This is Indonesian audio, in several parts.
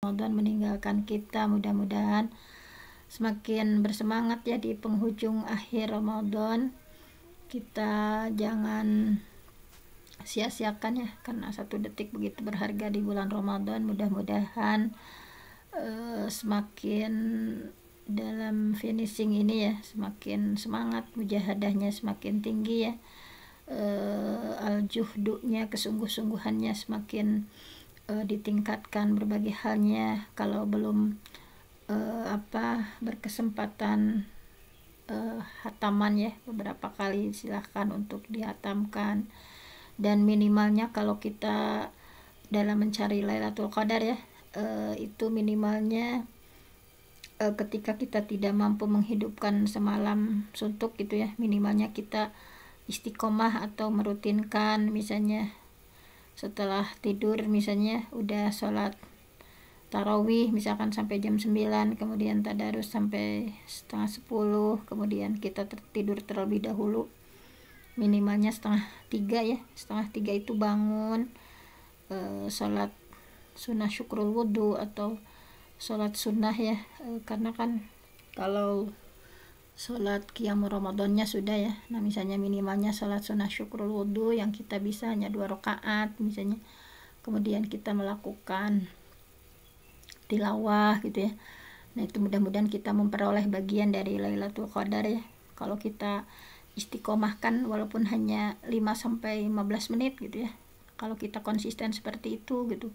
Ramadan meninggalkan kita. Mudah-mudahan semakin bersemangat ya di penghujung akhir Ramadan. Kita jangan sia-siakan ya, karena satu detik begitu berharga di bulan Ramadan. Mudah-mudahan semakin dalam finishing ini ya, semakin semangat, mujahadahnya semakin tinggi ya, al-juhdunya, kesungguh-sungguhannya semakin ditingkatkan berbagai halnya. Kalau belum berkesempatan hataman ya beberapa kali, silahkan untuk dihatamkan. Dan minimalnya kalau kita dalam mencari Lailatul Qadar ya, itu minimalnya ketika kita tidak mampu menghidupkan semalam suntuk gitu ya, minimalnya kita istiqomah atau merutinkan, misalnya setelah tidur misalnya udah sholat tarawih misalkan sampai jam 9, kemudian tadarus sampai setengah 10, kemudian kita tidur terlebih dahulu minimalnya setengah 3 ya, setengah 3 itu bangun, sholat sunnah syukrul wudhu atau sholat sunnah ya, karena kan kalau sholat qiyam Ramadannya sudah ya, nah misalnya minimalnya sholat sunnah syukrul wudhu yang kita bisa hanya 2 rakaat misalnya, kemudian kita melakukan tilawah gitu ya. Nah itu mudah-mudahan kita memperoleh bagian dari Lailatul Qadar ya, kalau kita istiqomahkan walaupun hanya 5-15 menit gitu ya, kalau kita konsisten seperti itu gitu,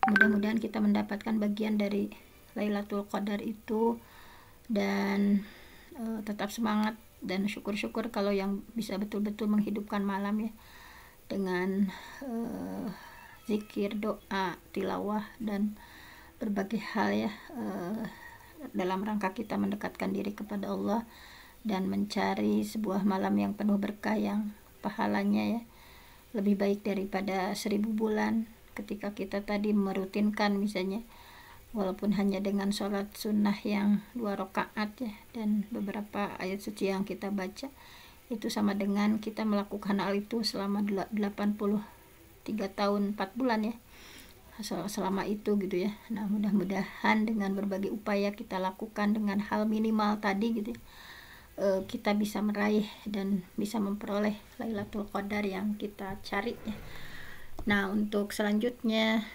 mudah-mudahan kita mendapatkan bagian dari Lailatul Qadar itu. Dan tetap semangat dan syukur-syukur kalau yang bisa betul-betul menghidupkan malam ya, dengan zikir, doa, tilawah dan berbagai hal ya, dalam rangka kita mendekatkan diri kepada Allah dan mencari sebuah malam yang penuh berkah, yang pahalanya ya lebih baik daripada 1000 bulan. Ketika kita tadi merutinkan misalnya walaupun hanya dengan sholat sunnah yang 2 rakaat ya, dan beberapa ayat suci yang kita baca, itu sama dengan kita melakukan hal itu selama 83 tahun 4 bulan ya, selama itu gitu ya. Nah mudah-mudahan dengan berbagai upaya kita lakukan dengan hal minimal tadi gitu ya, kita bisa meraih dan bisa memperoleh Lailatul Qadar yang kita cari ya. Nah untuk selanjutnya,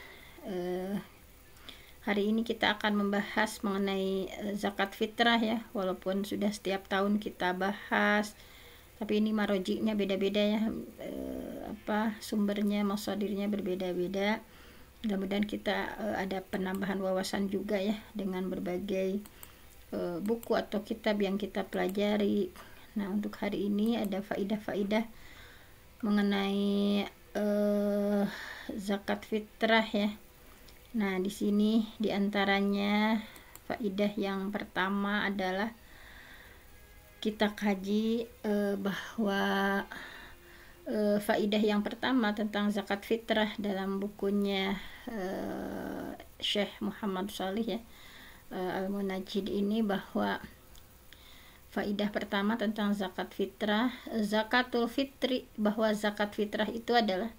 hari ini kita akan membahas mengenai zakat fitrah ya, walaupun sudah setiap tahun kita bahas, tapi ini marojiknya beda-beda ya, sumbernya, masadirnya berbeda-beda. Mudah-mudahan kita ada penambahan wawasan juga ya dengan berbagai buku atau kitab yang kita pelajari. Nah untuk hari ini ada faidah-faidah mengenai zakat fitrah ya. Nah, di sini diantaranya faidah yang pertama adalah kita kaji bahwa faidah yang pertama tentang zakat fitrah dalam bukunya Syekh Muhammad Shalih ya, Al-Munajjid ini, bahwa faidah pertama tentang zakat fitrah, zakatul fitri, bahwa zakat fitrah itu adalah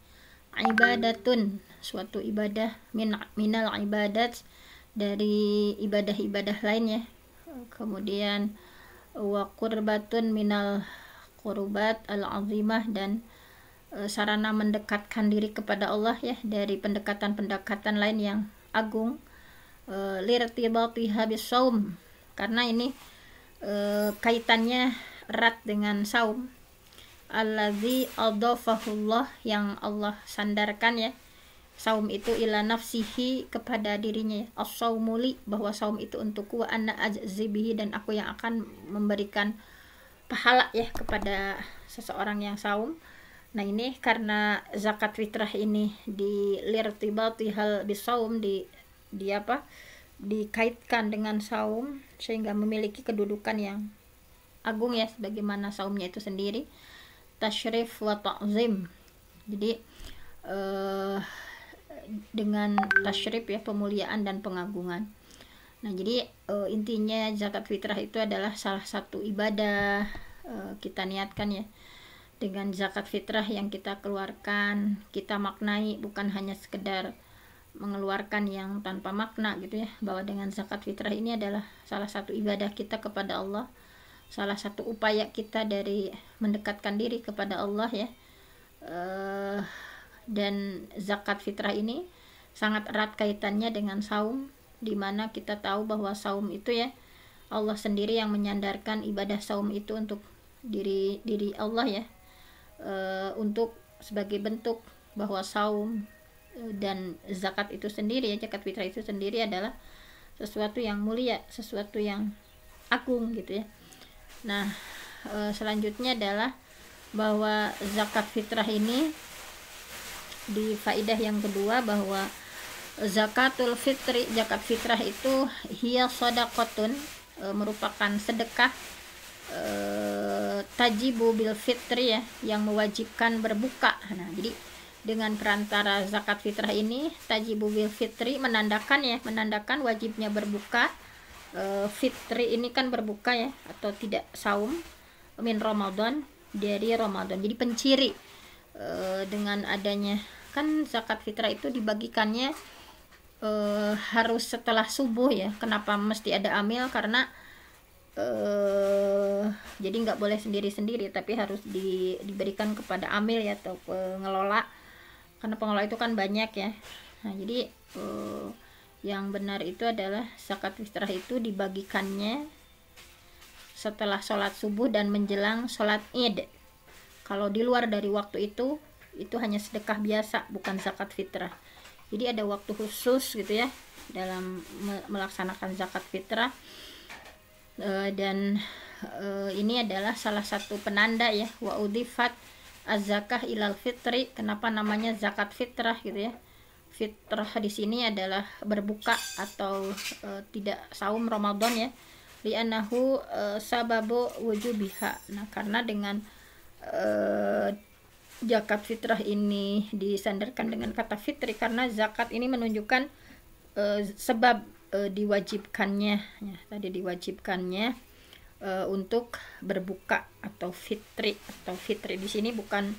ibadatun, suatu ibadah, minal ibadat, dari ibadah-ibadah lainnya. Kemudian wa qurbatun minal qurbat al-azimah, dan sarana mendekatkan diri kepada Allah ya dari pendekatan-pendekatan lain yang agung. Lirtibatiha bisaum, karena ini kaitannya erat dengan saum. Allazi adhafahullah, yang Allah sandarkan ya saum itu, ila nafsihi, kepada dirinya ya, as-saumuli, bahwa saum itu untukku, wa anna ajzibihi, dan aku yang akan memberikan pahala ya kepada seseorang yang saum. Nah ini karena zakat fitrah ini di lirtibati hal bisaum, dikaitkan dengan saum, sehingga memiliki kedudukan yang agung ya, sebagaimana saumnya itu sendiri, tasyrif wa ta'zim. Jadi dengan tasyrif ya, pemuliaan dan pengagungan. Nah jadi intinya zakat fitrah itu adalah salah satu ibadah. Kita niatkan ya, dengan zakat fitrah yang kita keluarkan, kita maknai bukan hanya sekedar mengeluarkan yang tanpa makna gitu ya, bahwa dengan zakat fitrah ini adalah salah satu ibadah kita kepada Allah, salah satu upaya kita dari mendekatkan diri kepada Allah ya. Dan zakat fitrah ini sangat erat kaitannya dengan saum, dimana kita tahu bahwa saum itu ya, Allah sendiri yang menyandarkan ibadah saum itu untuk diri Allah ya, untuk sebagai bentuk bahwa saum dan zakat itu sendiri ya, zakat fitrah itu sendiri adalah sesuatu yang mulia, sesuatu yang agung gitu ya. Nah, selanjutnya adalah bahwa zakat fitrah ini di faidah yang kedua, bahwa zakatul fitri, zakat fitrah itu hiya shadaqatun, merupakan sedekah, tajibu bil fitri ya, yang mewajibkan berbuka. Nah, jadi dengan perantara zakat fitrah ini, tajibu bil fitri, menandakan wajibnya berbuka. Fitri ini kan berbuka ya, atau tidak saum, min Ramadan, dari Ramadan. Jadi penciri dengan adanya kan zakat fitrah itu dibagikannya harus setelah subuh ya. Kenapa mesti ada amil? Karena jadi nggak boleh sendiri-sendiri, tapi harus diberikan kepada amil ya, atau pengelola, karena pengelola itu kan banyak ya. Nah, jadi yang benar itu adalah zakat fitrah itu dibagikannya setelah sholat subuh dan menjelang sholat id. Kalau di luar dari waktu itu hanya sedekah biasa, bukan zakat fitrah. Jadi ada waktu khusus gitu ya dalam melaksanakan zakat fitrah. Dan ini adalah salah satu penanda ya, wa udhifat az-zakah ilal fitri. Kenapa namanya zakat fitrah gitu ya? Fitrah di sini adalah berbuka atau tidak saum Ramadan ya. Li'annahu sababu wujubiha. Nah, karena dengan zakat fitrah ini disandarkan dengan kata fitri, karena zakat ini menunjukkan sebab diwajibkannya ya, tadi diwajibkannya untuk berbuka atau fitri. Di sini bukan,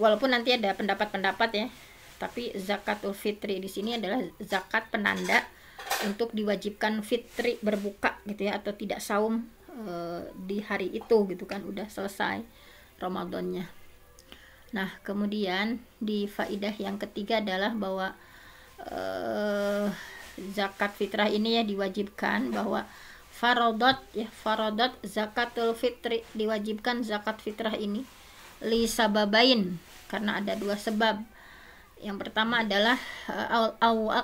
walaupun nanti ada pendapat-pendapat ya, tapi zakatul fitri di sini adalah zakat penanda untuk diwajibkan fitri, berbuka gitu ya, atau tidak saum di hari itu gitu kan, udah selesai Ramadannya. Nah, kemudian di faidah yang ketiga adalah bahwa zakat fitrah ini ya diwajibkan, bahwa faradat zakatul fitri, diwajibkan zakat fitrah ini li sababain, karena ada dua sebab. Yang pertama adalah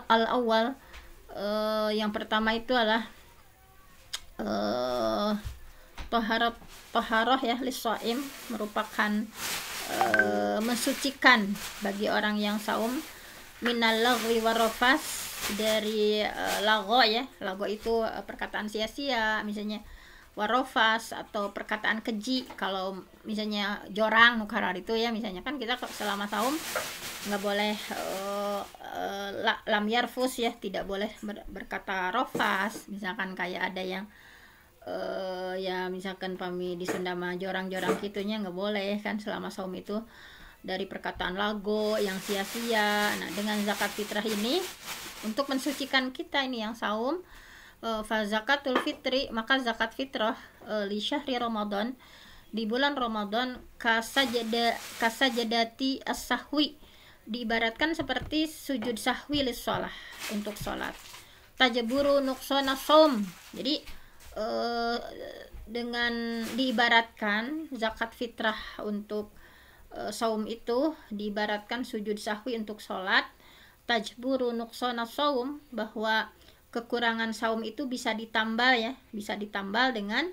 al-awwal, yang pertama itu adalah taharah ya lis-shaim, merupakan mensucikan bagi orang yang saum, minal lagwi warafas, dari lago ya. Lago itu perkataan sia-sia, misalnya warofas atau perkataan keji. Kalau misalnya jorang nukarar itu ya, misalnya kan kita selama saum nggak boleh lam yarfus ya, tidak boleh berkata rofas. Misalkan kayak ada yang ya misalkan pami di Sunda mah jorang-jorang gitunya nggak boleh kan selama saum itu, dari perkataan lago yang sia-sia. Nah, dengan zakat fitrah ini untuk mensucikan kita ini yang saum, fa zakatul fitri, maka zakat fitrah li syahri Ramadan, di bulan Ramadan, kasajadati as-sahwi, diibaratkan seperti sujud sahwi lis shalah, untuk sholat. Tajaburu nuqsana saum, jadi dengan diibaratkan zakat fitrah untuk saum itu diibaratkan sujud sahwi untuk sholat. Tajburu nuqsana saum, bahwa kekurangan saum itu bisa ditambal ya, bisa ditambal dengan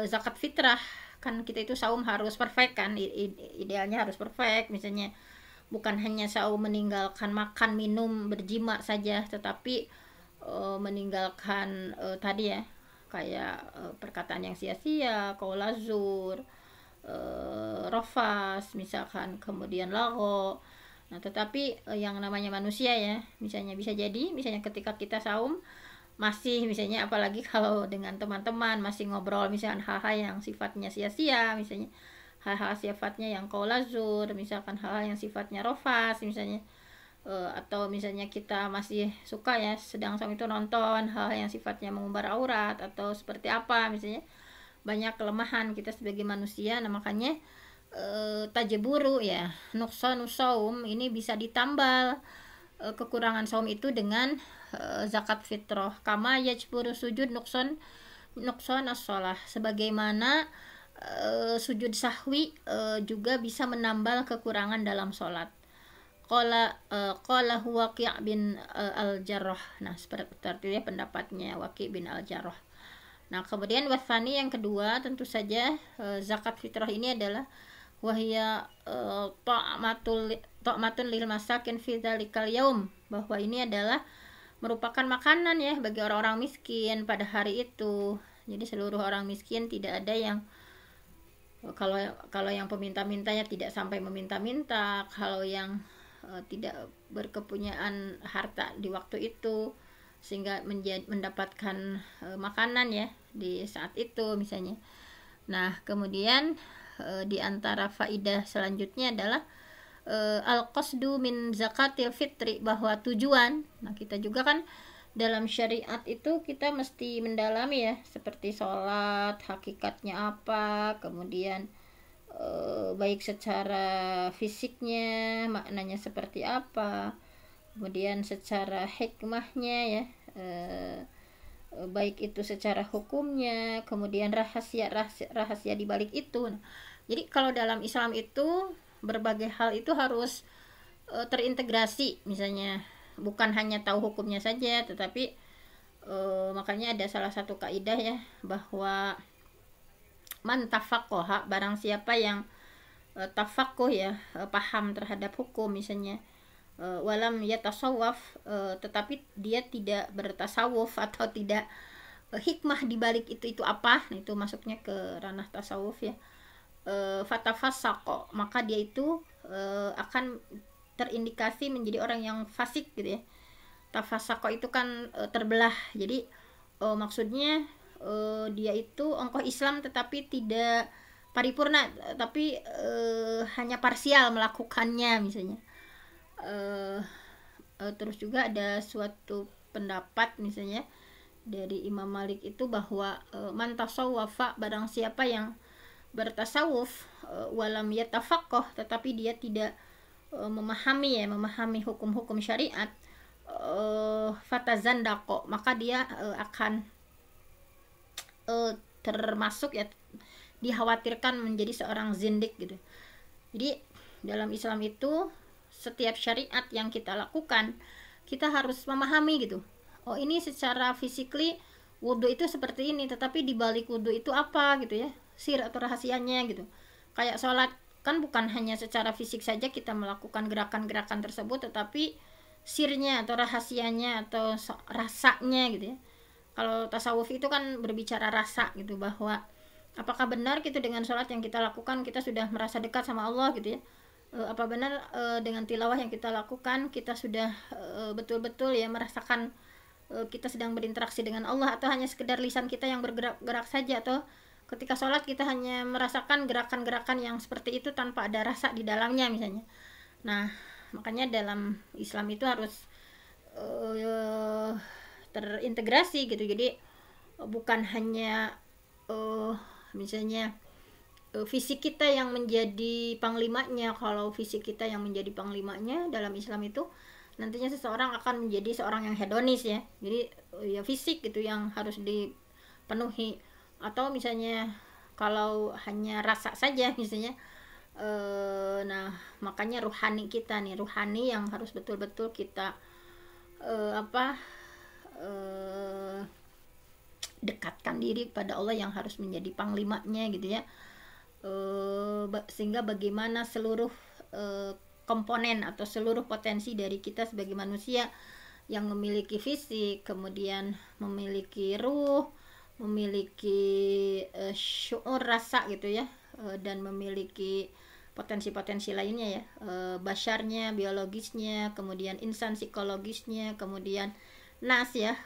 zakat fitrah. Kan kita itu saum harus perfect kan, idealnya harus perfect, misalnya bukan hanya saum meninggalkan makan, minum, berjima saja, tetapi meninggalkan tadi ya, kayak perkataan yang sia-sia, qaulazur, rofas misalkan, kemudian lago. Nah, tetapi yang namanya manusia ya, misalnya bisa jadi misalnya ketika kita saum masih, misalnya apalagi kalau dengan teman-teman masih ngobrol misalkan hal-hal yang sifatnya sia-sia, misalnya hal-hal sifatnya yang qaulazur, misalkan hal-hal yang sifatnya rofas misalnya, atau misalnya kita masih suka ya sedang suami itu nonton hal yang sifatnya mengumbar aurat atau seperti apa misalnya, banyak kelemahan kita sebagai manusia. Nah makanya tajeburu ya nuksanu saum ini bisa ditambal kekurangan saum itu dengan zakat fitrah, kama yajburu sujud nukson as-shalah, sebagaimana sujud sahwi juga bisa menambal kekurangan dalam sholat. Qala huwa Waqi' bin al-Jarrah. Nah, seperti itu pendapatnya Waqi' bin al-Jarrah. Nah, kemudian wasani yang kedua, tentu saja zakat fitrah ini adalah wahya ta'matun lil masakin fi dzalikal yaum, bahwa ini adalah merupakan makanan ya bagi orang-orang miskin pada hari itu. Jadi seluruh orang miskin, tidak ada yang kalau yang peminta-mintanya tidak sampai meminta-minta, kalau yang tidak berkepunyaan harta di waktu itu sehingga mendapatkan makanan ya di saat itu misalnya. Nah kemudian di antara faidah selanjutnya adalah al-qasdu min zakatil fitri, bahwa tujuan. Nah kita juga kan dalam syariat itu kita mesti mendalami ya, seperti sholat hakikatnya apa, kemudian baik secara fisiknya maknanya seperti apa, kemudian secara hikmahnya ya, baik itu secara hukumnya, kemudian rahasia di balik itu. Nah, jadi kalau dalam Islam itu berbagai hal itu harus terintegrasi, misalnya bukan hanya tahu hukumnya saja, tetapi makanya ada salah satu kaidah ya, bahwa man tafaqoha, barang siapa yang tafaqoh ya, paham terhadap hukum misalnya, walam yatasawwaf, tetapi dia tidak bertasawuf atau tidak hikmah di balik itu apa, nah, itu masuknya ke ranah tasawuf ya, fatafasaqo, maka dia itu akan terindikasi menjadi orang yang fasik gitu ya. Tafasaqo itu kan terbelah, jadi maksudnya dia itu ongkoh Islam tetapi tidak paripurna, tapi hanya parsial melakukannya misalnya. Terus juga ada suatu pendapat misalnya dari Imam Malik itu bahwa man tasawwafa, barang siapa yang bertasawuf walam yatafaqqah, tetapi dia tidak memahami hukum-hukum syariat, fatazandaqo, maka dia akan termasuk ya, dikhawatirkan menjadi seorang zindik gitu. Jadi dalam Islam itu setiap syariat yang kita lakukan kita harus memahami gitu. Oh ini secara physically wudhu itu seperti ini, tetapi di balik wudhu itu apa gitu ya, sir atau rahasianya gitu. Kayak sholat kan bukan hanya secara fisik saja kita melakukan gerakan-gerakan tersebut, tetapi sirnya atau rahasianya atau rasanya gitu ya. Kalau tasawuf itu kan berbicara rasa gitu, bahwa apakah benar gitu dengan sholat yang kita lakukan kita sudah merasa dekat sama Allah gitu ya, apa benar dengan tilawah yang kita lakukan kita sudah betul-betul ya merasakan kita sedang berinteraksi dengan Allah, atau hanya sekedar lisan kita yang bergerak-gerak saja, atau ketika sholat kita hanya merasakan gerakan-gerakan yang seperti itu tanpa ada rasa di dalamnya misalnya. Nah makanya dalam Islam itu harus terintegrasi gitu. Jadi bukan hanya misalnya fisik kita yang menjadi panglimanya. Kalau fisik kita yang menjadi panglimanya dalam Islam itu nantinya seseorang akan menjadi seorang yang hedonis ya. Jadi ya fisik gitu yang harus dipenuhi, atau misalnya kalau hanya rasa saja misalnya, nah makanya rohani kita nih, rohani yang harus betul-betul kita dekatkan diri pada Allah yang harus menjadi panglimanya gitu ya, sehingga bagaimana seluruh komponen atau seluruh potensi dari kita sebagai manusia yang memiliki fisik, kemudian memiliki ruh, memiliki syuur rasa gitu ya, dan memiliki potensi-potensi lainnya ya, basyarnya, biologisnya, kemudian insan psikologisnya, kemudian nas ya,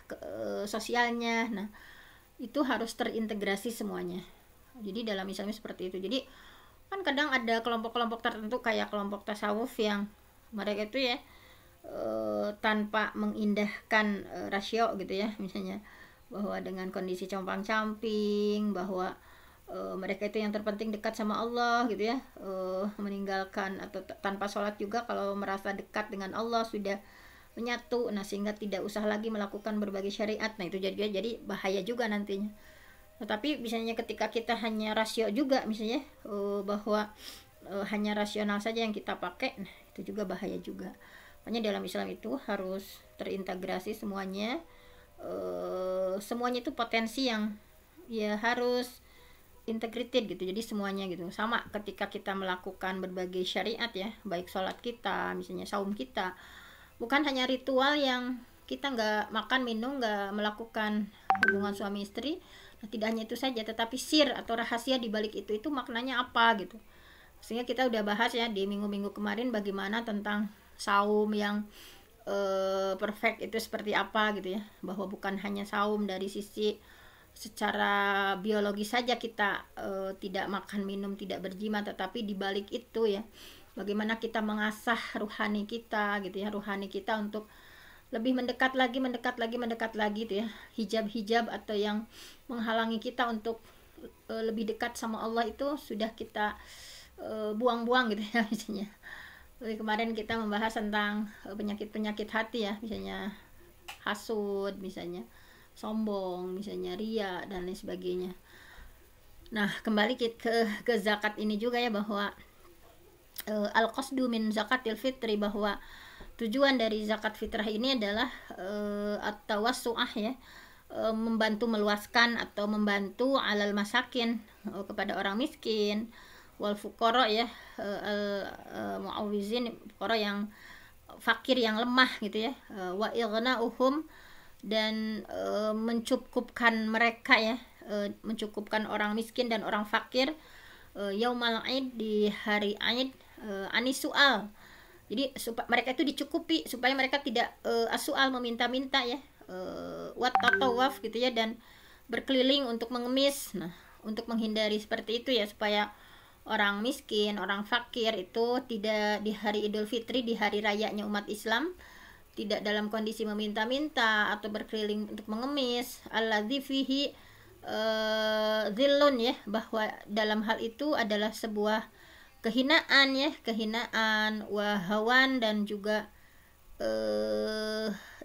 sosialnya. Nah itu harus terintegrasi semuanya. Jadi dalam Islamnya seperti itu. Jadi kan kadang ada kelompok-kelompok tertentu kayak kelompok tasawuf yang mereka itu ya tanpa mengindahkan rasio gitu ya, misalnya bahwa dengan kondisi compang-camping, bahwa mereka itu yang terpenting dekat sama Allah gitu ya, meninggalkan atau tanpa sholat juga kalau merasa dekat dengan Allah sudah menyatu, nah sehingga tidak usah lagi melakukan berbagai syariat. Nah itu jadi bahaya juga nantinya. Tetapi misalnya ketika kita hanya rasio juga misalnya, bahwa hanya rasional saja yang kita pakai, nah itu juga bahaya juga. Makanya dalam Islam itu harus terintegrasi semuanya, semuanya itu potensi yang ya harus integrated gitu, jadi semuanya gitu. Sama ketika kita melakukan berbagai syariat ya, baik sholat kita, misalnya saum kita, bukan hanya ritual yang kita nggak makan minum, nggak melakukan hubungan suami istri. Nah, tidak hanya itu saja, tetapi sir atau rahasia di balik itu maknanya apa gitu. Sehingga kita udah bahas ya di minggu-minggu kemarin bagaimana tentang saum yang perfect itu seperti apa gitu ya, bahwa bukan hanya saum dari sisi secara biologi saja kita tidak makan minum, tidak berjima, tetapi dibalik itu ya bagaimana kita mengasah ruhani kita gitu ya, ruhani kita untuk lebih mendekat lagi gitu ya. Hijab-hijab atau yang menghalangi kita untuk lebih dekat sama Allah itu sudah kita buang-buang gitu ya misalnya. Jadi kemarin kita membahas tentang penyakit-penyakit hati ya, misalnya hasud, misalnya sombong, misalnya ria dan lain sebagainya. Nah, kembali ke zakat ini juga ya, bahwa al-qasdu min zakatil fitri, bahwa tujuan dari zakat fitrah ini adalah at-tawassu'ah ya, membantu meluaskan atau membantu alal masakin, kepada orang miskin, wal fuqara ya, muawwizin, fuqara yang fakir, yang lemah gitu ya, wa ighna'uhum, dan mencukupkan mereka ya, mencukupkan orang miskin dan orang fakir, yaumal aid, di hari aid, anisual. Jadi mereka itu dicukupi supaya mereka tidak asual, meminta-minta ya, wat tatawaf gitu ya, dan berkeliling untuk mengemis. Nah, untuk menghindari seperti itu ya, supaya orang miskin, orang fakir itu tidak di hari Idul Fitri, di hari rayanya umat Islam, tidak dalam kondisi meminta-minta atau berkeliling untuk mengemis. Alladzi fihi zillun ya, bahwa dalam hal itu adalah sebuah kehinaan ya, kehinaan, wahawan, dan juga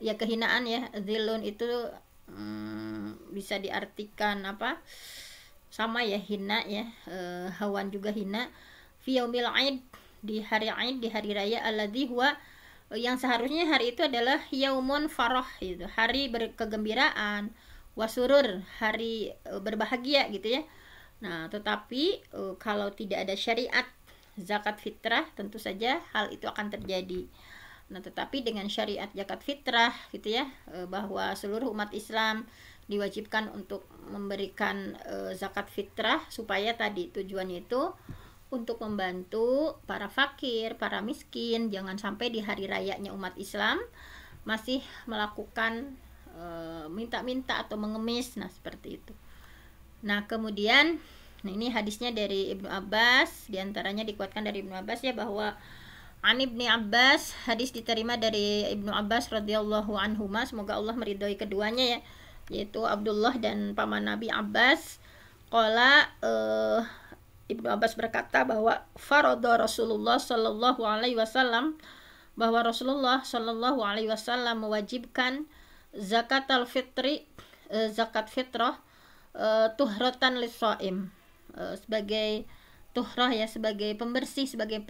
ya kehinaan ya. Zillun itu bisa diartikan apa, sama ya, hina ya, hawan juga hina. Fi yaumil aid, di hari aid, di hari raya, alladzi huwa, yang seharusnya hari itu adalah yaumun farah gitu, hari berkegembiraan, wasurur, hari berbahagia gitu ya. Nah, tetapi kalau tidak ada syariat zakat fitrah, tentu saja hal itu akan terjadi. Nah, tetapi dengan syariat zakat fitrah gitu ya, bahwa seluruh umat Islam diwajibkan untuk memberikan zakat fitrah, supaya tadi tujuannya itu untuk membantu para fakir, para miskin, jangan sampai di hari rayanya umat Islam masih melakukan minta-minta atau mengemis. Nah, seperti itu. Nah, kemudian ini hadisnya dari Ibnu Abbas, diantaranya dikuatkan dari Ibnu Abbas ya, bahwa An Ibni Abbas, hadis diterima dari Ibnu Abbas radhiyallahu anhuma, semoga Allah meridhoi keduanya ya, yaitu Abdullah dan paman Nabi Abbas. Qala, Ibnu Abbas berkata bahwa faradha Rasulullah sallallahu alaihi wasallam, bahwa Rasulullah sallallahu alaihi wasallam mewajibkan zakatul fitri, zakat fitrah, tuhratan lis-shaim, sebagai tuhrah ya, sebagai pembersih, sebagai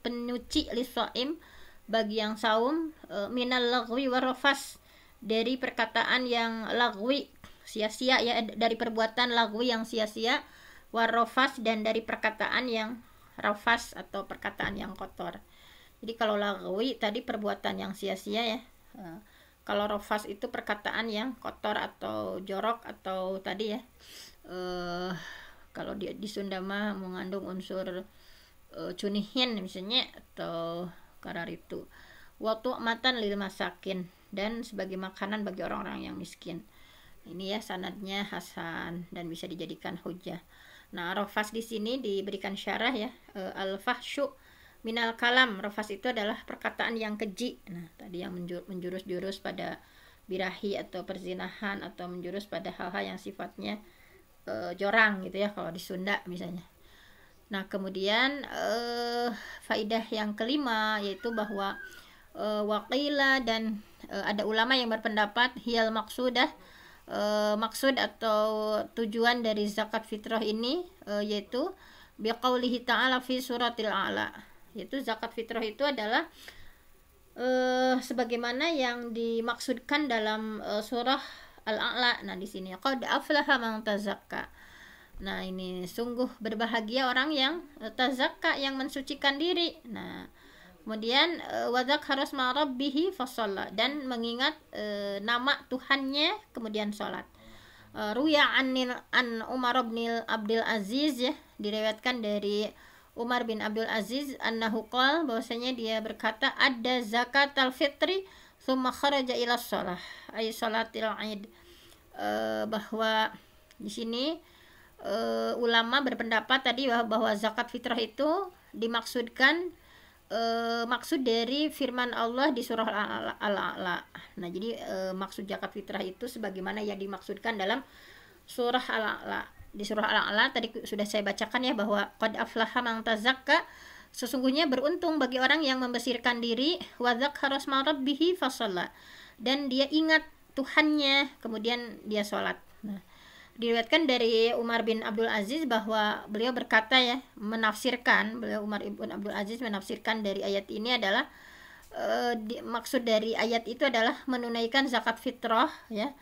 penyuci lis-shaim, bagi yang saum, minal lagwi warafas, dari perkataan yang lagwi, sia-sia ya, dari perbuatan lagwi yang sia-sia, warofas, dan dari perkataan yang rafas atau perkataan yang kotor. Jadi kalau lagwi tadi perbuatan yang sia-sia ya, kalau rafas itu perkataan yang kotor atau jorok, atau tadi ya, kalau di Sunda mah mengandung unsur cunihin misalnya, atau karar itu. Wa tu'matan lil masakin, dan sebagai makanan bagi orang-orang yang miskin. Ini ya sanadnya hasan dan bisa dijadikan hujah. Nah, rafas di sini diberikan syarah ya, al-fahsyu minal kalam. Rafas itu adalah perkataan yang keji. Nah, tadi yang menjurus-jurus pada birahi atau perzinahan, atau menjurus pada hal-hal yang sifatnya jorang gitu ya, kalau di Sunda misalnya. Nah, kemudian faidah yang kelima yaitu bahwa waqila, dan ada ulama yang berpendapat hiyal maksudah, maksud atau tujuan dari zakat fitrah ini yaitu biqaulihi ta'ala fi suratil a'la, yaitu zakat fitrah itu adalah sebagaimana yang dimaksudkan dalam surah Al-A'la. Nah, di sini qad aflaha man tazakka. Nah, ini sungguh berbahagia orang yang tazakka, yang mensucikan diri. Nah, kemudian wadzakara asma rabbih fasalla, dan mengingat nama Tuhannya kemudian sholat. Ruya an Umar bin Abdul Aziz, ya, diriwayatkan dari Umar bin Abdul Aziz annahu qala, bahwasanya dia berkata, ada zakatul fitri tsumma kharaja ila shalah, ay salatil Aid. Bahwa di sini ulama berpendapat tadi bahwa zakat fitrah itu dimaksudkan maksud dari firman Allah di surah Al-A'la. Nah, jadi maksud zakat fitrah itu sebagaimana yang dimaksudkan dalam surah Al-A'la. Di surah Al-A'la tadi sudah saya bacakan ya, bahwa qad aflaha man tazakka, sesungguhnya beruntung bagi orang yang membersihkan diri, wa dzakara asma rabbih fasalla, dan dia ingat Tuhannya kemudian dia sholat. Nah, diriwayatkan dari Umar bin Abdul Aziz bahwa beliau berkata, ya, Umar bin Abdul Aziz menafsirkan dari ayat ini adalah maksud dari ayat itu adalah menunaikan zakat fitrah, ya.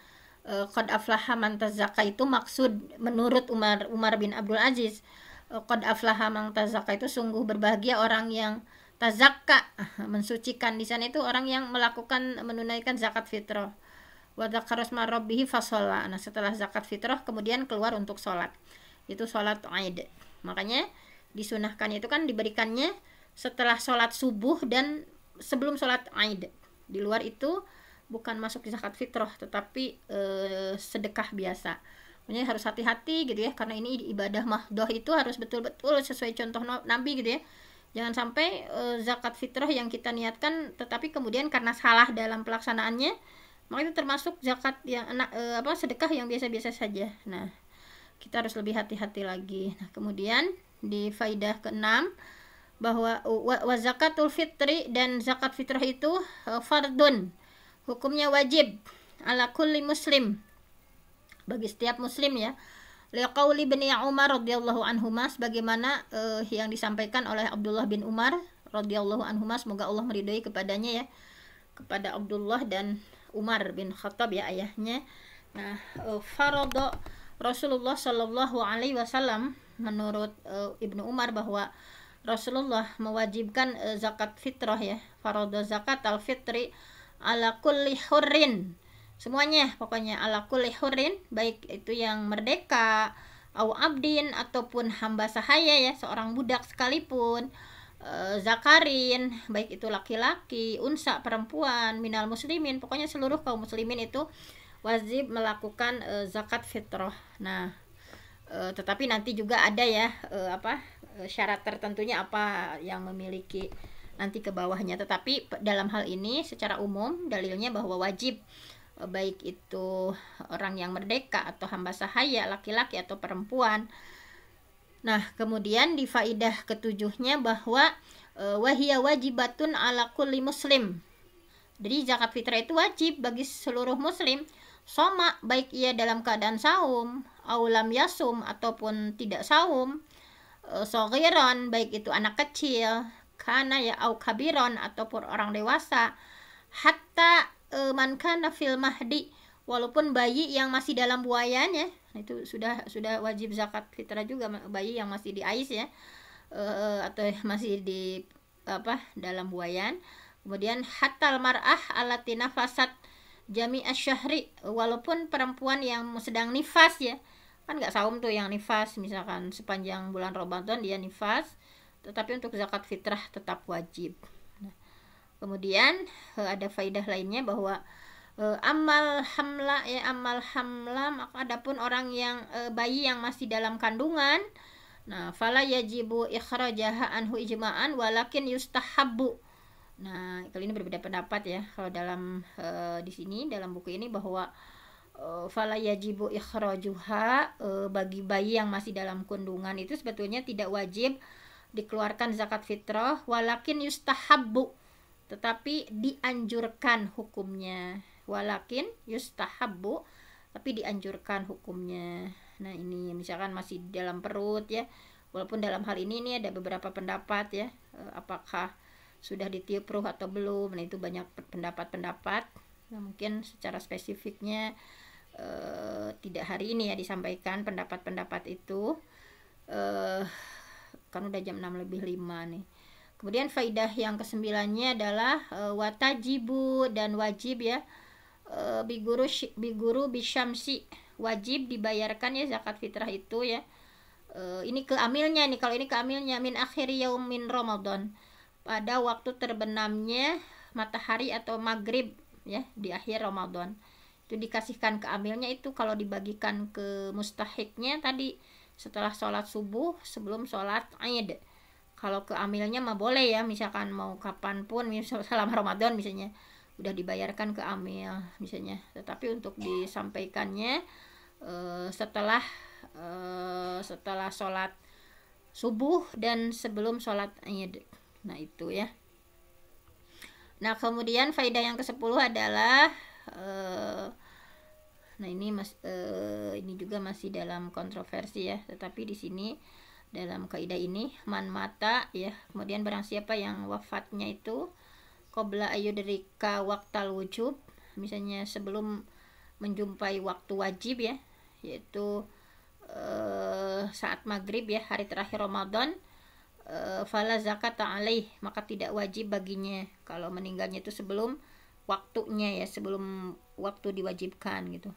Qad aflaha man tazakka itu maksud menurut Umar bin Abdul Aziz, qad aflaha man tazakka itu sungguh berbahagia orang yang tazakka, mensucikan. Di sana itu orang yang melakukan menunaikan zakat fitrah. Wa dzakara asma rabbih fasalla. Nah, setelah zakat fitrah kemudian keluar untuk sholat, itu sholat Aid. Makanya disunahkan itu kan diberikannya setelah sholat subuh dan sebelum sholat Aid. Di luar itu bukan masuk di zakat fitrah, tetapi sedekah biasa. Makanya harus hati-hati gitu ya, karena ini ibadah mahdoh, itu harus betul-betul sesuai contoh Nabi gitu ya. Jangan sampai zakat fitrah yang kita niatkan tetapi kemudian karena salah dalam pelaksanaannya, maka itu termasuk zakat yang sedekah yang biasa-biasa saja. Nah, kita harus lebih hati-hati lagi. Nah, kemudian di faidah ke-6 bahwa wa zakatul fitri, dan zakat fitrah itu fardun, hukumnya wajib ala kulli muslim, bagi setiap muslim, ya. Liqauli bin Umar radhiyallahu anhuma, sebagaimana yang disampaikan oleh Abdullah bin Umar radhiyallahu anhuma, semoga Allah meridhai kepadanya, ya, kepada Abdullah dan Umar bin Khattab, ya, ayahnya. Nah, farada Rasulullah sallallahu alaihi wasallam, menurut Ibnu Umar bahwa Rasulullah mewajibkan zakat fitrah, ya, farada zakat al-fitri ala kulli hurrin, semuanya pokoknya, ala kulli hurrin, baik itu yang merdeka, au abdin, ataupun hamba sahaya, ya, seorang budak sekalipun, zakarin, baik itu laki-laki, unsa, perempuan, minal muslimin, pokoknya seluruh kaum muslimin itu wajib melakukan zakat fitrah. Nah, tetapi nanti juga ada, ya, syarat tertentunya apa yang memiliki nanti ke bawahnya, tetapi dalam hal ini secara umum dalilnya bahwa wajib, baik itu orang yang merdeka atau hamba sahaya, laki-laki atau perempuan. Nah, kemudian di faidah ketujuhnya bahwa wahia wajibatun ala kulli muslim, jadi zakat fitrah itu wajib bagi seluruh muslim, soma, baik ia dalam keadaan saum, aulam yasum, ataupun tidak saum, soghiron, baik itu anak kecil, kana, ya, au kabiron, ataupun orang dewasa, hatta man kana fil mahdi, walaupun bayi yang masih dalam buayan, ya, itu sudah wajib zakat fitrah juga, bayi yang masih di ais, ya, atau masih di dalam buayan. Kemudian hatal mar'ah allati nafasat jami'asy syahri, walaupun perempuan yang sedang nifas, ya, kan nggak saum tuh yang nifas, misalkan sepanjang bulan Ramadan dia nifas, tetapi untuk zakat fitrah tetap wajib. Nah, kemudian ada faidah lainnya bahwa amal hamla, maka adapun orang yang bayi yang masih dalam kandungan, Nah, fala yajibu ikhrajaha anhu ijma'an walakin yustahabbu. Nah, kali ini berbeda pendapat ya. Kalau dalam di sini dalam buku ini bahwa fala yajibu ikhrajuha, bagi bayi yang masih dalam kandungan itu sebetulnya tidak wajib dikeluarkan zakat fitrah, walakin yustahabbu, tetapi dianjurkan hukumnya. Walakin yustahabbu, tapi dianjurkan hukumnya. Nah, ini misalkan masih dalam perut ya, walaupun dalam hal ini ada beberapa pendapat ya, apakah sudah ditiup ruh atau belum. Nah, itu banyak pendapat-pendapat. Nah, mungkin secara spesifiknya tidak hari ini ya disampaikan pendapat-pendapat itu, kan udah jam 6 lebih 5 nih. Kemudian faidah yang kesembilannya adalah watajibu, dan wajib ya, biguru bisyamsi, wajib dibayarkan ya zakat fitrah itu ya. Ini keamilnya nih, kalau ini keamilnya min akhir yaumin Ramadan, pada waktu terbenamnya matahari atau maghrib ya di akhir Ramadan. Itu dikasihkan keamilnya itu kalau dibagikan ke mustahiknya tadi setelah sholat subuh sebelum sholat Id. Kalau keamilnya mah boleh ya, misalkan mau kapanpun, misalnya selama Ramadan misalnya udah dibayarkan ke amil misalnya, tetapi untuk disampaikannya setelah sholat subuh dan sebelum sholat Id. Nah, itu ya. Nah, kemudian faedah yang ke-10 adalah nah ini ini juga masih dalam kontroversi ya, tetapi di sini dalam kaidah ini man mata ya, kemudian barang siapa yang wafatnya itu qabla ayyudrika waqtal wujub, misalnya sebelum menjumpai waktu wajib ya, yaitu saat maghrib ya, hari terakhir Ramadan, fala zakata alaih, maka tidak wajib baginya kalau meninggalnya itu sebelum waktunya ya, sebelum waktu diwajibkan gitu.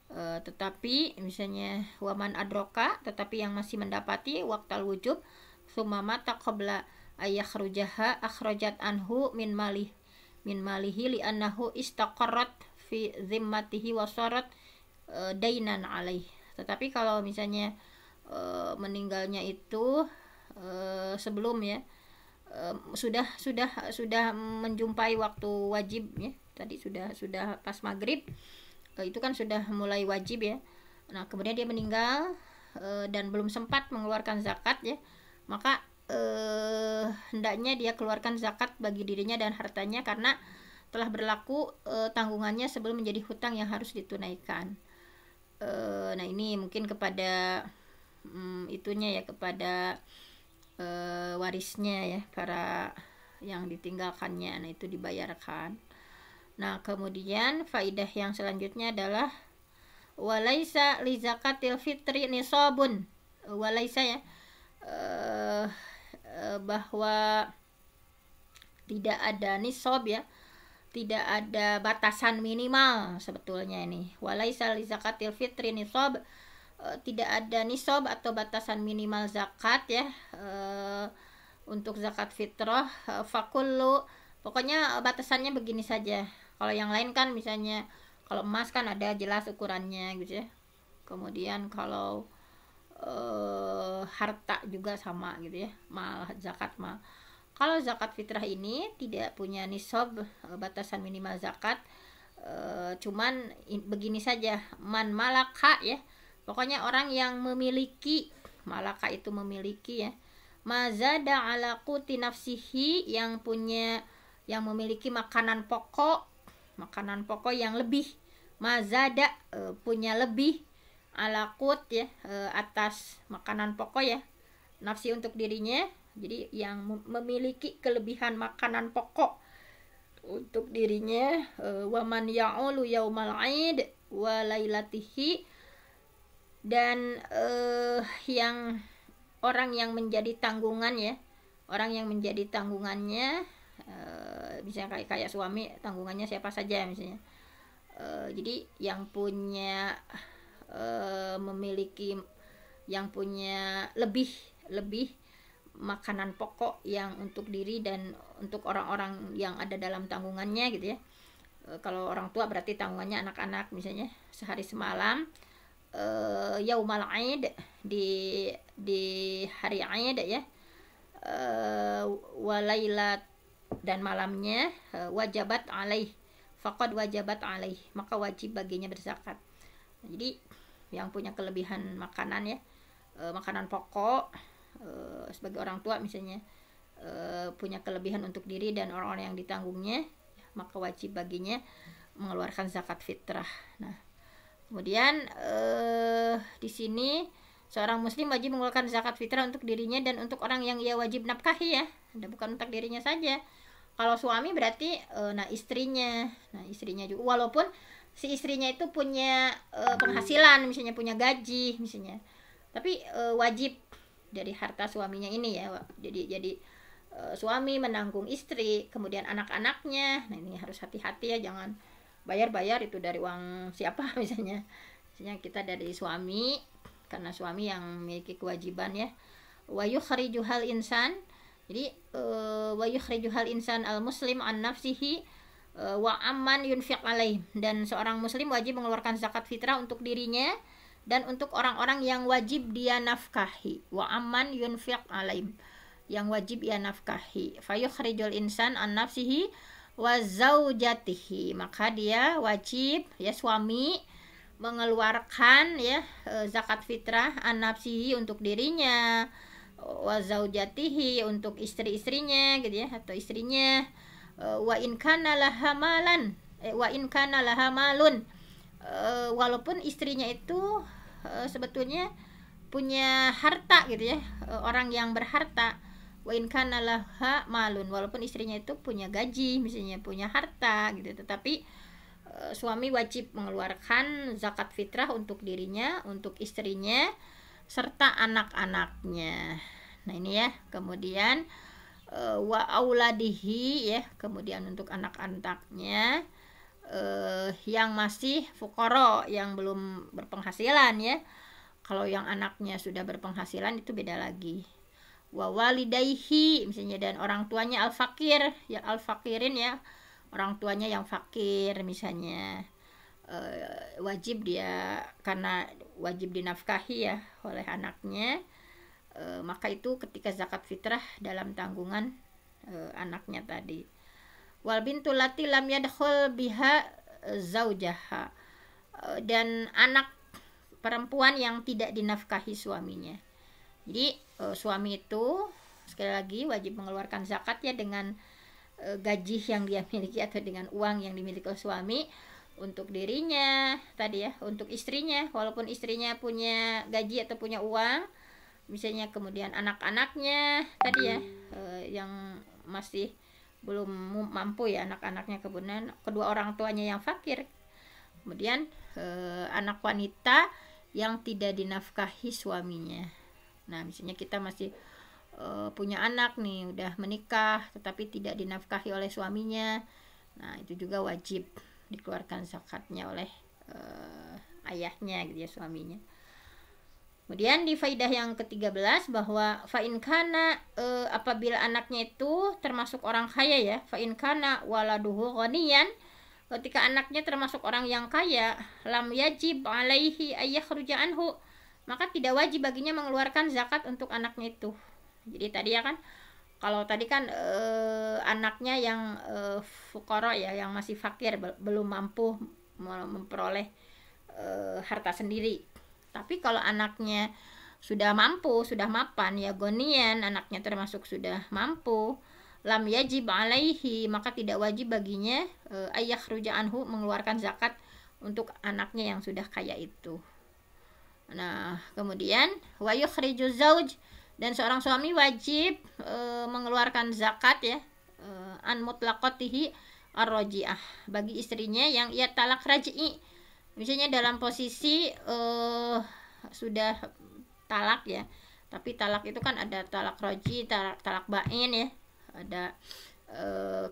Tetapi misalnya waman adroka, tetapi yang masih mendapati waqtal wujub summa mata qabla ayakhrujaha akhrajat anhu min malihi li annahu istaqarrat fi zimmatihi wa sarat dainan alaih. Tetapi kalau misalnya meninggalnya itu sebelum ya, sudah menjumpai waktu wajib ya, tadi sudah pas maghrib, itu kan sudah mulai wajib ya. Nah, kemudian dia meninggal dan belum sempat mengeluarkan zakat ya, maka hendaknya dia keluarkan zakat bagi dirinya dan hartanya karena telah berlaku tanggungannya sebelum menjadi hutang yang harus ditunaikan. Nah, ini mungkin kepada itunya ya, kepada warisnya ya, para yang ditinggalkannya. Nah, itu dibayarkan. Nah, kemudian faidah yang selanjutnya adalah walaisa li zakatil fitri nisabun. Walaisa ya, bahwa tidak ada nisab ya, tidak ada batasan minimal sebetulnya ini. Walaisa li zakatil fitri nisab, tidak ada nisab atau batasan minimal zakat ya, untuk zakat fitrah. Fakullu, pokoknya batasannya begini saja. Kalau yang lain kan misalnya kalau emas kan ada jelas ukurannya gitu ya. Kemudian kalau harta juga sama gitu ya, mal zakat mal. Kalau zakat fitrah ini tidak punya nisab, batasan minimal zakat, cuman begini saja, man malaka ya, pokoknya orang yang memiliki, malaka itu memiliki ya, mazada ala quti nafsihi, yang memiliki makanan pokok yang lebih, mazada punya lebih, ala qut ya, atas makanan pokok ya, nafsi untuk dirinya, jadi yang memiliki kelebihan makanan pokok untuk dirinya. Waman ya'ulu yaumal aid wa lailatihi, dan yang orang yang menjadi tanggungan ya, orang yang menjadi tanggungannya, misalnya kayak suami, tanggungannya siapa saja misalnya, jadi yang punya memiliki, yang punya lebih makanan pokok yang untuk diri dan untuk orang-orang yang ada dalam tanggungannya gitu ya. Kalau orang tua berarti tanggungannya anak-anak misalnya, sehari semalam yaumal aid, di hari aid ya, walailat, dan malamnya, wajabat alaih, faqad wajabat alaih, maka wajib baginya berzakat. Jadi yang punya kelebihan makanan ya, makanan pokok, sebagai orang tua misalnya, punya kelebihan untuk diri dan orang-orang yang ditanggungnya, maka wajib baginya mengeluarkan zakat fitrah. Nah, kemudian di sini seorang muslim wajib mengeluarkan zakat fitrah untuk dirinya dan untuk orang yang ia wajib nafkahi ya, bukan untuk dirinya saja. Kalau suami berarti istrinya juga, walaupun si istrinya itu punya penghasilan, misalnya punya gaji misalnya, tapi wajib dari harta suaminya ini ya. Jadi suami menanggung istri, kemudian anak-anaknya. Nah, ini harus hati-hati ya, jangan bayar itu dari uang siapa misalnya kita dari suami, karena suami yang memiliki kewajiban ya. Wa yukhrijuhal insan, jadi wa yukhrijuhal insan al muslim an nafsihi wa amman yunfiq alaih, dan seorang muslim wajib mengeluarkan zakat fitrah untuk dirinya dan untuk orang-orang yang wajib dia nafkahi. Wa amman yunfiq alaih, yang wajib ia nafkahi. Fayukhrijul insan an nafsihi wa zaujatihi, maka dia wajib ya, suami mengeluarkan ya zakat fitrah an nafsihi untuk dirinya, wa zaujatihi untuk istri-istrinya gitu ya, atau istrinya, wa in kana laha malan, wa in kana laha malun, walaupun istrinya itu sebetulnya punya harta gitu ya, orang yang berharta. Wa in kana laha malun, walaupun istrinya itu punya gaji misalnya, punya harta gitu, tetapi suami wajib mengeluarkan zakat fitrah untuk dirinya, untuk istrinya, serta anak-anaknya. Nah ini ya, kemudian wa auladihi ya, kemudian untuk anak-anaknya yang masih fuqara, yang belum berpenghasilan ya. Kalau yang anaknya sudah berpenghasilan itu beda lagi. Wa walidayhi misalnya, dan orang tuanya al-fakir ya, al-fakirin ya, orang tuanya yang fakir misalnya, wajib dia, karena wajib dinafkahi ya oleh anaknya, maka itu ketika zakat fitrah dalam tanggungan anaknya tadi. Wal bintu lati lam yadkhul biha zaujaha, dan anak perempuan yang tidak dinafkahi suaminya. Jadi suami itu sekali lagi wajib mengeluarkan zakat ya dengan gaji yang dia miliki atau dengan uang yang dimiliki oleh suami untuk dirinya tadi ya, untuk istrinya walaupun istrinya punya gaji atau punya uang misalnya, kemudian anak-anaknya tadi ya, yang masih belum mampu ya anak-anaknya, kemudian kedua orang tuanya yang fakir, kemudian anak wanita yang tidak dinafkahi suaminya. Nah misalnya kita masih punya anak nih, udah menikah tetapi tidak dinafkahi oleh suaminya, nah itu juga wajib dikeluarkan zakatnya oleh ayahnya gitu ya, suaminya. Kemudian di faidah yang ke-13 bahwa fa'in kana, apabila anaknya itu termasuk orang kaya ya, fa'in kana waladuhu ghaniyan, ketika anaknya termasuk orang yang kaya, lam yajib alaihi ayyakhruja anhu, maka tidak wajib baginya mengeluarkan zakat untuk anaknya itu. Jadi tadi ya kan, kalau tadi kan anaknya yang fuqara ya, yang masih fakir, belum mampu memperoleh harta sendiri. Tapi kalau anaknya sudah mampu, sudah mapan ya, gonian, anaknya termasuk sudah mampu, lam yajib alaihi, maka tidak wajib baginya ayyakhruja anhu, mengeluarkan zakat untuk anaknya yang sudah kaya itu. Nah kemudian wa yukhriju zauj, dan seorang suami wajib mengeluarkan zakat ya, an mutlaqatihi ar-raji'ah, bagi istrinya yang ia talak raj'i, misalnya dalam posisi sudah talak ya, tapi talak itu kan ada talak raj'i, talak bain ya, ada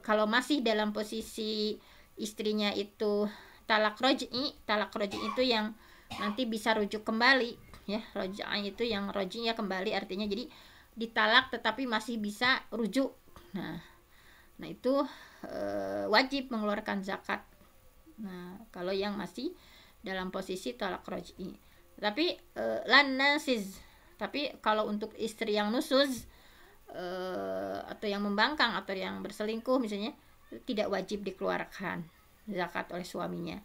kalau masih dalam posisi istrinya itu talak raj'i itu yang nanti bisa rujuk kembali ya, roja'ah itu yang rojinya kembali, artinya jadi ditalak tetapi masih bisa rujuk. Nah itu wajib mengeluarkan zakat. Nah kalau yang masih dalam posisi talak roj'i, Tapi lan nasiz. Tapi kalau untuk istri yang nusuz atau yang membangkang atau yang berselingkuh misalnya, tidak wajib dikeluarkan zakat oleh suaminya.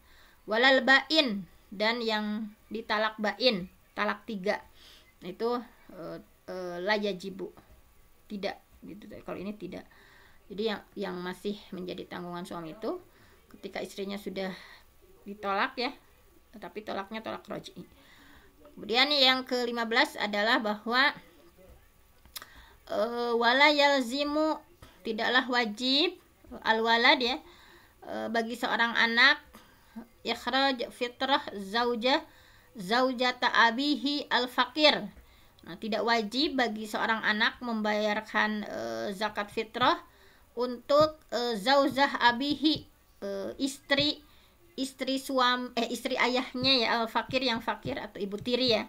Walal bain, dan yang ditalak bain, talak 3, itu la yajibu, tidak gitu. Kalau ini tidak. Jadi yang masih menjadi tanggungan suami itu ketika istrinya sudah ditolak ya, tetapi tolaknya tolak raj'i. Kemudian yang ke-15 adalah bahwa wala yalzimu, tidaklah wajib al-walad ya, bagi seorang anak ikhraj fitrah zaujata abihi al-fakir. Nah, tidak wajib bagi seorang anak membayarkan zakat fitrah untuk zaujah abihi, istri ayahnya ya, al-fakir, yang fakir atau ibu tiri ya.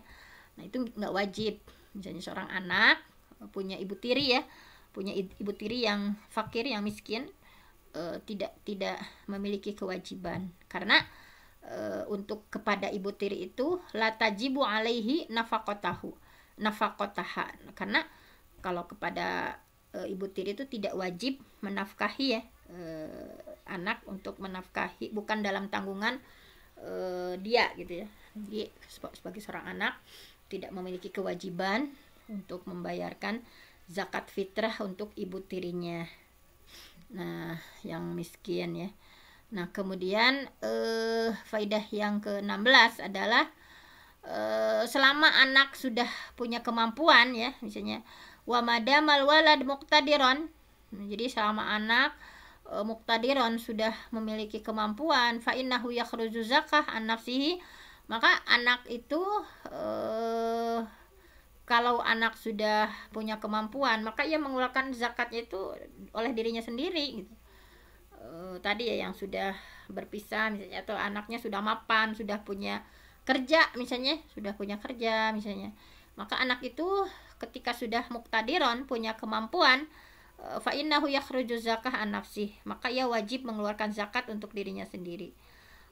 Nah, itu nggak wajib. Misalnya seorang anak punya ibu tiri ya, punya ibu tiri yang fakir, yang miskin, tidak memiliki kewajiban, karena untuk kepada ibu tiri itu la tajibu alaihi nafaqataha, karena kalau kepada ibu tiri itu tidak wajib menafkahi ya, anak untuk menafkahi, bukan dalam tanggungan dia gitu ya. Jadi sebagai seorang anak tidak memiliki kewajiban untuk membayarkan zakat fitrah untuk ibu tirinya, nah yang miskin ya. Nah kemudian faidah yang ke-16 adalah selama anak sudah punya kemampuan ya, misalnya wa madamal walad muqtadiron, jadi selama anak muqtadiron sudah memiliki kemampuan, fa innahu yakhruju zakah an nafsihi, maka anak itu kalau anak sudah punya kemampuan, maka ia mengeluarkan zakatnya itu oleh dirinya sendiri gitu. Tadi ya yang sudah berpisah misalnya, atau anaknya sudah mapan, sudah punya kerja misalnya, maka anak itu ketika sudah muqtadiron, punya kemampuan, fa innahu yakhruju zakah an nafsih, maka ia wajib mengeluarkan zakat untuk dirinya sendiri.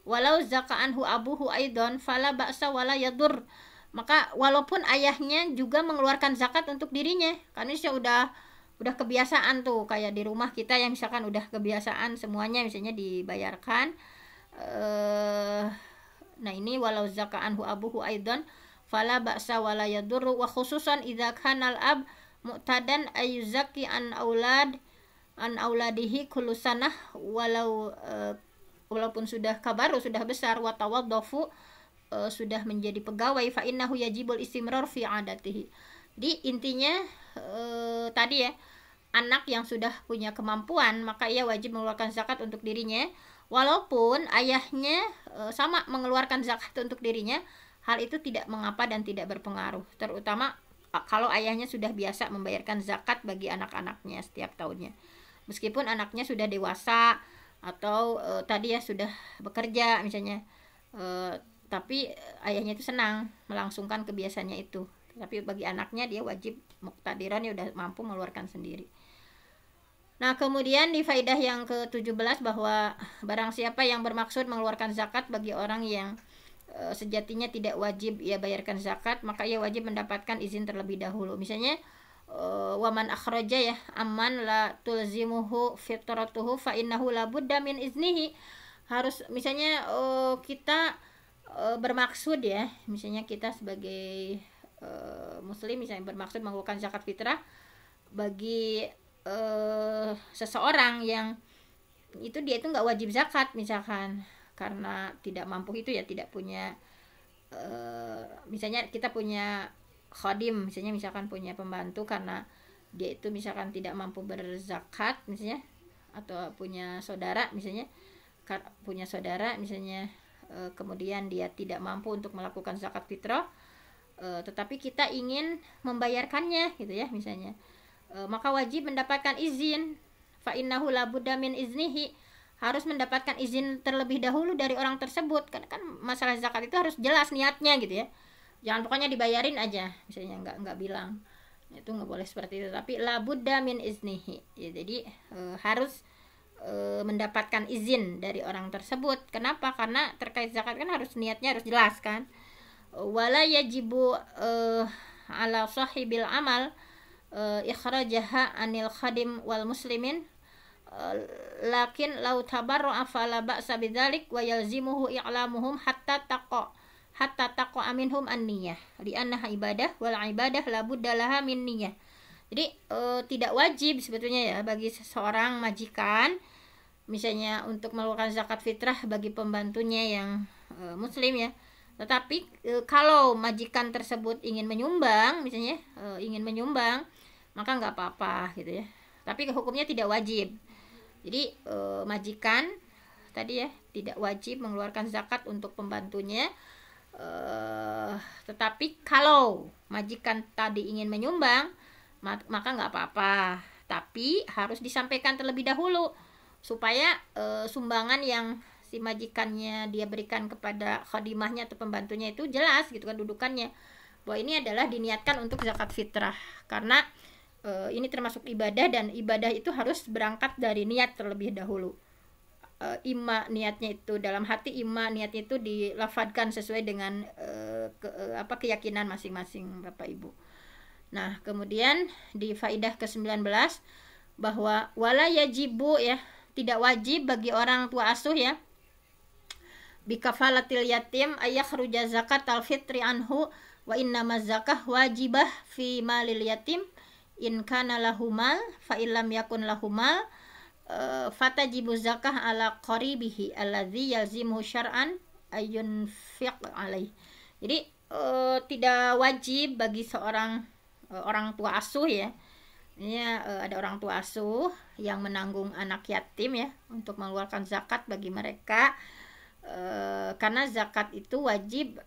Walau zaka'anhu abuhu aidon fala ba'sa wala yadur, maka walaupun ayahnya juga mengeluarkan zakat untuk dirinya, karena dia udah kebiasaan tuh, kayak di rumah kita yang misalkan udah kebiasaan semuanya misalnya dibayarkan. Nah ini walau zaka'anhu abuhu aidan fala ba'sa wala yadurru, wa khususan idza kana al-ab mu'tadan ayuzaki an auladihi kullu sanah, walaupun sudah kabaru, sudah besar, wa tawaddafu, sudah menjadi pegawai, fa innahu yajibul istimrar fi adatihi. Jadi intinya tadi ya, anak yang sudah punya kemampuan maka ia wajib mengeluarkan zakat untuk dirinya, walaupun ayahnya sama mengeluarkan zakat untuk dirinya, hal itu tidak mengapa dan tidak berpengaruh, terutama kalau ayahnya sudah biasa membayarkan zakat bagi anak-anaknya setiap tahunnya, meskipun anaknya sudah dewasa atau tadi ya sudah bekerja misalnya, tapi ayahnya itu senang melangsungkan kebiasaannya itu. Tapi bagi anaknya dia wajib muqtadiran, ya udah mampu mengeluarkan sendiri. Nah kemudian di faidah yang ke-17 bahwa barang siapa yang bermaksud mengeluarkan zakat bagi orang yang sejatinya tidak wajib ia bayarkan zakat, maka ia wajib mendapatkan izin terlebih dahulu. Misalnya waman akhraja ya amman la tulzimuhu fitratuhu fa innahu la budda min iznihi, harus misalnya kita bermaksud ya, misalnya kita sebagai muslim misalnya bermaksud mengeluarkan zakat fitrah bagi seseorang yang itu dia itu nggak wajib zakat misalkan, karena tidak mampu itu ya, tidak punya misalnya kita punya khadim misalkan punya pembantu, karena dia itu misalkan tidak mampu berzakat misalnya, atau punya saudara misalnya kemudian dia tidak mampu untuk melakukan zakat fitrah, tetapi kita ingin membayarkannya gitu ya misalnya, maka wajib mendapatkan izin, fa innahu la budda min iznihi, harus mendapatkan izin terlebih dahulu dari orang tersebut, karena kan masalah zakat itu harus jelas niatnya gitu ya, jangan pokoknya dibayarin aja misalnya, nggak bilang, itu nggak boleh seperti itu, tapi la budda min iznihi ya, jadi harus mendapatkan izin dari orang tersebut. Kenapa? Karena terkait zakat kan harus niatnya harus jelas kan. wala yajibu ala sahibil amal ikhrajaha anil khadim wal muslimin, lakin law tabarra'a fala ba'sa bidzalik wa yalzimuhu i'lamuhum hatta taqa minhum an-niyah li'annaha ibadah wal ibadah la budda laha min niyah. Jadi tidak wajib sebetulnya ya bagi seseorang majikan misalnya untuk mengeluarkan zakat fitrah bagi pembantunya yang muslim ya. Tetapi kalau majikan tersebut ingin menyumbang misalnya ingin menyumbang, maka nggak apa-apa gitu ya. Tapi hukumnya tidak wajib. Jadi majikan tadi ya tidak wajib mengeluarkan zakat untuk pembantunya, tetapi kalau majikan tadi ingin menyumbang maka nggak apa-apa, tapi harus disampaikan terlebih dahulu supaya sumbangan yang si majikannya dia berikan kepada khadimahnya atau pembantunya itu jelas gitu kan dudukannya, bahwa ini adalah diniatkan untuk zakat fitrah, karena ini termasuk ibadah dan ibadah itu harus berangkat dari niat terlebih dahulu. Ima niatnya itu dalam hati, ima niatnya itu dilafadkan sesuai dengan keyakinan masing-masing Bapak Ibu. Nah, kemudian di faidah ke-19 bahwa wala yajibu ya, tidak wajib bagi orang tua asuh ya, bikafalatil yatim ayakhruja zakatal fitri anhu wa innama zakah wajibah fi malil yatim in kana lahumal fa illam yakun lahumal fatajibu zakah ala qaribihi alladzi yalzimuhu syar'an ayunfiq alaih. Jadi tidak wajib bagi seorang orang tua asuh ya. Ini ada orang tua asuh yang menanggung anak yatim ya untuk mengeluarkan zakat bagi mereka, karena zakat itu wajib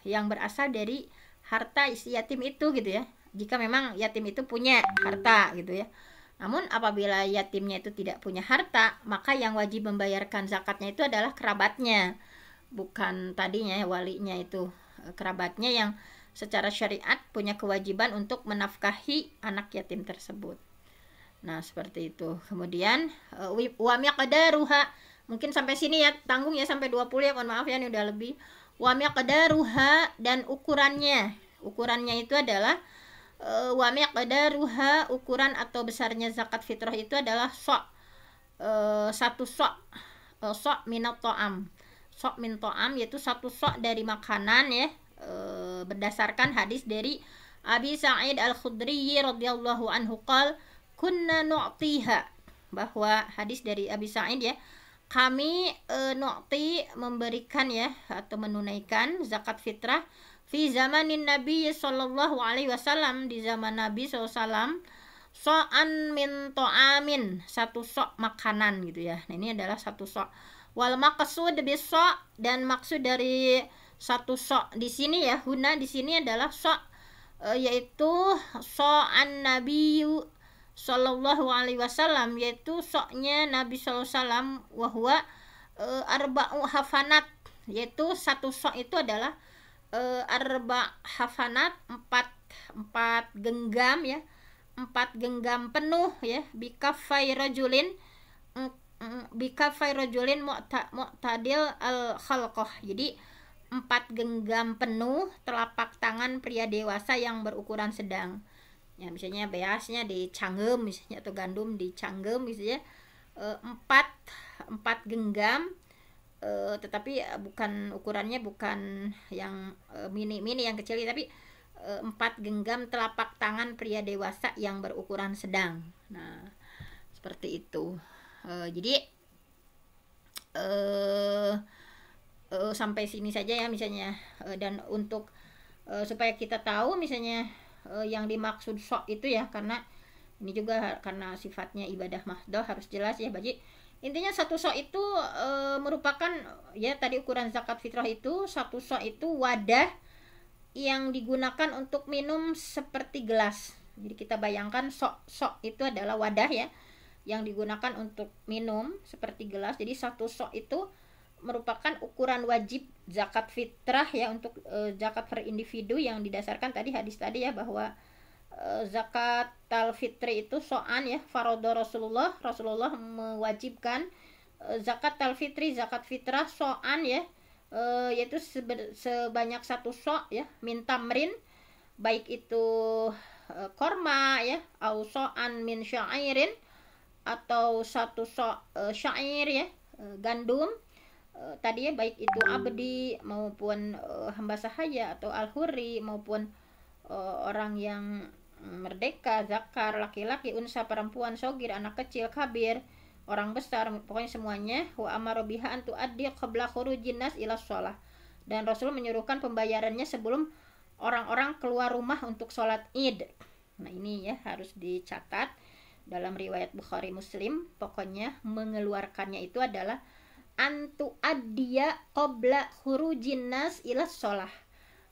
yang berasal dari harta si yatim itu gitu ya. Jika memang yatim itu punya harta gitu ya. Namun apabila yatimnya itu tidak punya harta, maka yang wajib membayarkan zakatnya itu adalah kerabatnya, bukan tadinya walinya itu. Kerabatnya yang secara syariat punya kewajiban untuk menafkahi anak yatim tersebut. Nah, seperti itu. Kemudian wa miqdaruha, mungkin sampai sini ya, tanggung ya sampai 20 ya, mohon maaf ya ini udah lebih. Wa miqdaruha, dan ukurannya. Ukurannya itu adalah wa miqdaruha, ukuran atau besarnya zakat fitrah itu adalah satu minat ta'am. Min ta'am yaitu satu dari makanan ya, berdasarkan hadis dari Abi Sa'id Al-Khudri radhiyallahu anhu qala kunna nu'tiha, bahwa hadis dari Abi Sa'id ya, kami nu'ti memberikan ya atau menunaikan zakat fitrah fi zamanin Nabi sallallahu alaihi wasallam, di zaman Nabi SAW, so'an min to'amin, satu sok makanan gitu ya. Nah, ini adalah satu sok. Wal maqsud bis so', dan maksud dari satu sok di sini ya, huna di sini adalah sok, yaitu so'an Nabi sallallahu alaihi wasallam, yaitu soknya Nabi sallallahu alaihi wasallam, wa huwa arba'u hafanat, yaitu satu sok itu adalah arba hafanat, empat genggam ya, 4 genggam penuh ya, bikafai rajulin mu'tadil al khalqah. Jadi 4 genggam penuh telapak tangan pria dewasa yang berukuran sedang ya, misalnya beasnya dicanggem misalnya, atau gandum dicanggem misalnya, 4 genggam, tetapi bukan ukurannya bukan yang mini yang kecil, tapi 4 genggam telapak tangan pria dewasa yang berukuran sedang. Nah, seperti itu. Jadi sampai sini saja ya misalnya, dan untuk supaya kita tahu misalnya yang dimaksud sok itu ya, karena ini juga karena sifatnya ibadah mahdoh harus jelas ya. Bagi intinya satu sok itu merupakan ya tadi ukuran zakat fitrah itu, satu sok itu wadah yang digunakan untuk minum seperti gelas. Jadi kita bayangkan sok itu adalah wadah ya yang digunakan untuk minum seperti gelas. Jadi satu sok itu merupakan ukuran wajib zakat fitrah ya, untuk zakat per individu yang didasarkan tadi hadis tadi ya, bahwa zakat al-fitri itu so'an ya, farodo Rasulullah mewajibkan zakat al-fitri, zakat fitrah so'an ya, yaitu sebanyak 1 sok ya, min tamrin, baik itu korma ya, au so'an min syairin, atau 1 sok syair ya, gandum tadi ya, baik itu abdi maupun hamba sahaya atau al-hurri maupun orang yang merdeka, zakar, laki-laki, unsa, perempuan, sogir, anak kecil, kabir, orang besar, pokoknya semuanya. Wa amara biha an tuaddi qabla khurujin nas ila shalah. Dan Rasul menyuruhkan pembayarannya sebelum orang-orang keluar rumah untuk sholat Id. Nah ini ya harus dicatat dalam riwayat Bukhari Muslim. Pokoknya mengeluarkannya itu adalah antu addiya qabla khurujin nas ila shalah.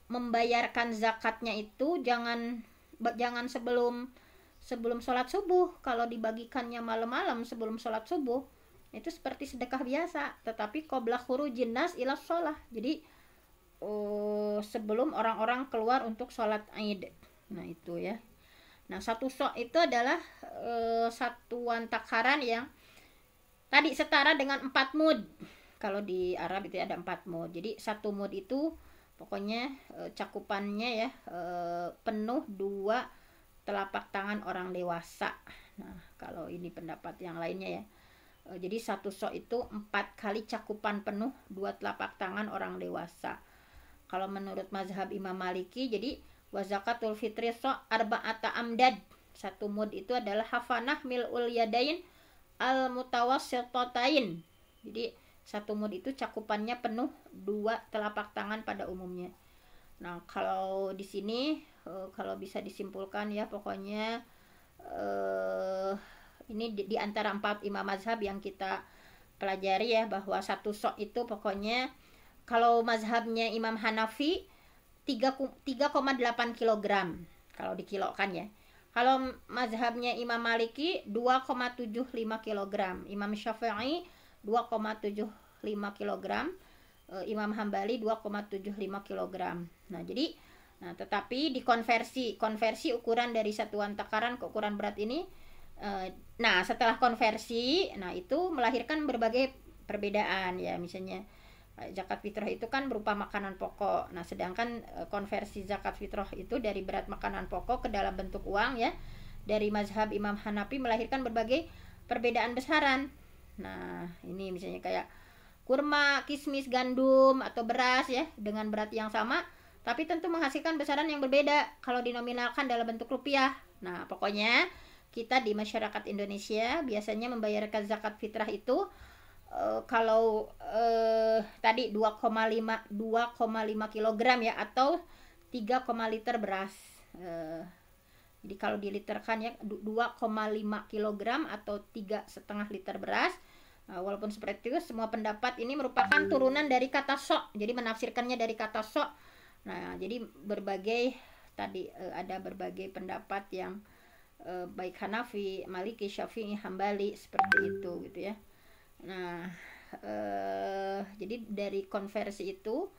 Membayarkan zakatnya itu jangan sebelum sholat subuh. Kalau dibagikannya malam-malam sebelum sholat subuh, itu seperti sedekah biasa, tetapi qabla khurujin nas ila shalah. Jadi sebelum orang-orang keluar untuk sholat Id. Nah itu ya. Nah 1 sok itu adalah satuan takaran yang tadi setara dengan 4 mud. Kalau di Arab itu ada 4 mud. Jadi 1 mud itu pokoknya cakupannya ya penuh 2 telapak tangan orang dewasa. Nah kalau ini pendapat yang lainnya ya, jadi 1 sok itu 4 kali cakupan penuh 2 telapak tangan orang dewasa. Kalau menurut mazhab Imam Maliki, jadi wa zakatul fitri sok arba'ata amdad. 1 mud itu adalah hafanah mil'ul yadain al mutawassitatain. Jadi 1 mud itu cakupannya penuh 2 telapak tangan pada umumnya. Nah kalau di sini kalau bisa disimpulkan ya, pokoknya ini di antara 4 imam mazhab yang kita pelajari ya, bahwa 1 sok itu pokoknya kalau mazhabnya Imam Hanafi 3,8 kg kalau dikilokan ya. Kalau mazhabnya Imam Maliki 2,75 kg, Imam Syafi'i 2,75 kg, Imam Hambali 2,75 kg. Nah jadi tetapi konversi ukuran dari satuan takaran ke ukuran berat ini, nah setelah konversi, nah itu melahirkan berbagai perbedaan ya. Misalnya zakat fitrah itu kan berupa makanan pokok. Nah sedangkan konversi zakat fitrah itu dari berat makanan pokok ke dalam bentuk uang ya, dari mazhab Imam Hanafi melahirkan berbagai perbedaan besaran. Nah ini misalnya kayak kurma, kismis, gandum atau beras ya, dengan berat yang sama tapi tentu menghasilkan besaran yang berbeda kalau dinominalkan dalam bentuk rupiah. Nah pokoknya kita di masyarakat Indonesia biasanya membayarkan zakat fitrah itu kalau tadi 2,5 kg ya, atau 3, liter beras. Jadi kalau diliterkan ya 2,5 kg atau 3,5 liter beras. Walaupun seperti itu, semua pendapat ini merupakan turunan dari kata sok. Jadi menafsirkannya dari kata sok. Nah, jadi ada berbagai pendapat yang baik Hanafi, Maliki, Syafi'i, Hambali seperti itu gitu ya. Nah, jadi dari konversi itu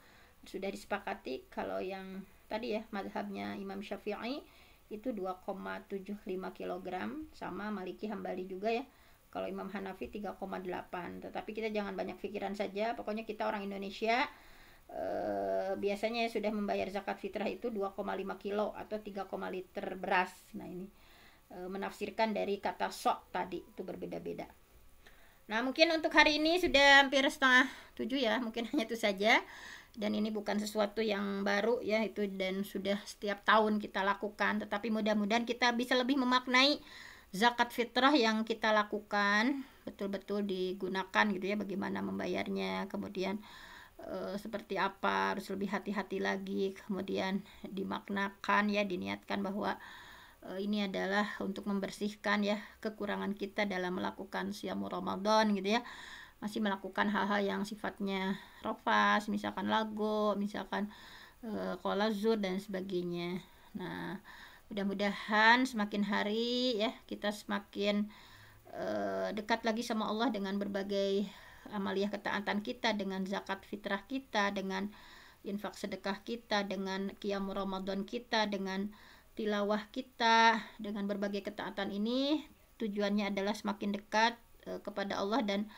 sudah disepakati kalau yang tadi ya mazhabnya Imam Syafi'i itu 2,75 kg, sama Maliki, Hambali juga ya. Kalau Imam Hanafi 3,8. Tetapi kita jangan banyak pikiran saja, pokoknya kita orang Indonesia biasanya sudah membayar zakat fitrah itu 2,5 kilo atau 3, liter beras. Nah ini menafsirkan dari kata sok tadi itu berbeda-beda. Nah mungkin untuk hari ini sudah hampir 6:30 ya, mungkin hanya itu saja. Dan ini bukan sesuatu yang baru ya itu, dan sudah setiap tahun kita lakukan. Tetapi mudah-mudahan kita bisa lebih memaknai zakat fitrah yang kita lakukan betul-betul digunakan gitu ya, bagaimana membayarnya, kemudian seperti apa, harus lebih hati-hati lagi, kemudian dimaknakan ya, diniatkan bahwa ini adalah untuk membersihkan ya kekurangan kita dalam melakukan siamu Ramadan gitu ya, masih melakukan hal-hal yang sifatnya rofas, misalkan lago, misalkan kolazur dan sebagainya. Nah mudah-mudahan semakin hari ya kita semakin dekat lagi sama Allah dengan berbagai amaliyah ketaatan kita, dengan zakat fitrah kita, dengan infak sedekah kita, dengan qiyam Ramadan kita, dengan tilawah kita, dengan berbagai ketaatan ini tujuannya adalah semakin dekat kepada Allah dan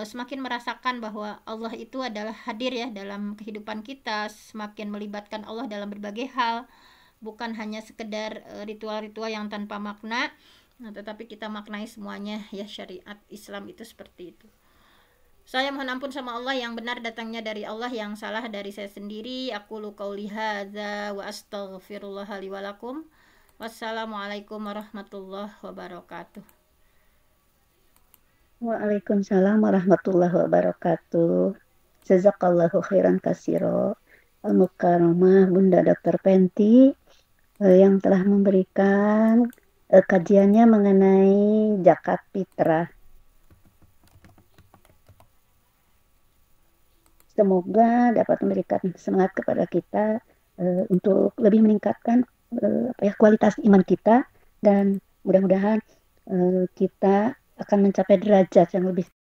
semakin merasakan bahwa Allah itu adalah hadir ya dalam kehidupan kita, semakin melibatkan Allah dalam berbagai hal, bukan hanya sekedar ritual-ritual yang tanpa makna, nah, tetapi kita maknai semuanya ya, syariat Islam itu seperti itu. Saya mohon ampun sama Allah, yang benar datangnya dari Allah, yang salah dari saya sendiri. Aku lu qauli hadza wa astaghfirullah li wa lakum. Wassalamualaikum warahmatullahi wabarakatuh. Waalaikumsalam warahmatullahi wabarakatuh. Jazakallahu khairan kasiro. Al-Mukarramah Bunda Dr. Penti yang telah memberikan kajiannya mengenai zakat fitrah. Semoga dapat memberikan semangat kepada kita untuk lebih meningkatkan kualitas iman kita, dan mudah-mudahan kita akan mencapai derajat yang lebih